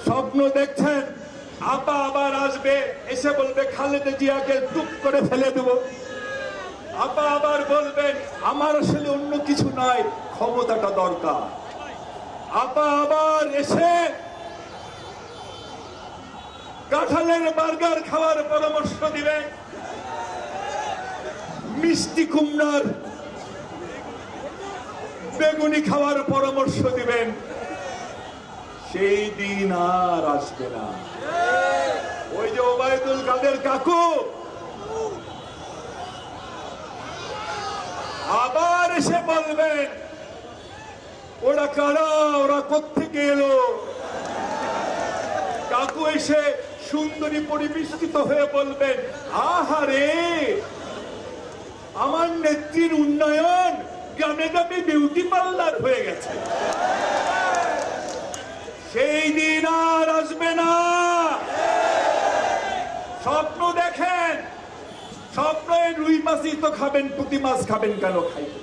স্বপ্ন দেখছেন আপা আবার আসবে, এসে বলবে খালেদা জিয়াকে টুপ করে ফেলে দেব। আপা আবার বলবেন আমার আসলে অন্য কিছু নয়, ক্ষমতাটা দরকার। আপা আবার এসে কাঁঠালের বার্গার খাওয়ার পরামর্শ দিবেন, মিষ্টি কুমড়ার বেগুনি খাওয়ার পরামর্শ দিবেন। সেই দিন আর আসবে না। ওই যে ওবায়দুল কাদের কাকু আবার এসে বলবেন ওরা কারা, ওরা কোত্থেকে এলো। কাকু এসে সুন্দরী পরিবেষ্টিত হয়ে বলবেন আহারে আমার নেত্রীর উন্নয়ন গ্রামে গ্রামে বিউটি পার্লার হয়ে গেছে। সেই দিন আর আসবে না। স্বপ্ন দেখেন, স্বপ্নে রুই মাছই তো খাবেন, পুঁটি মাছ খাবেন কেন? খাইতে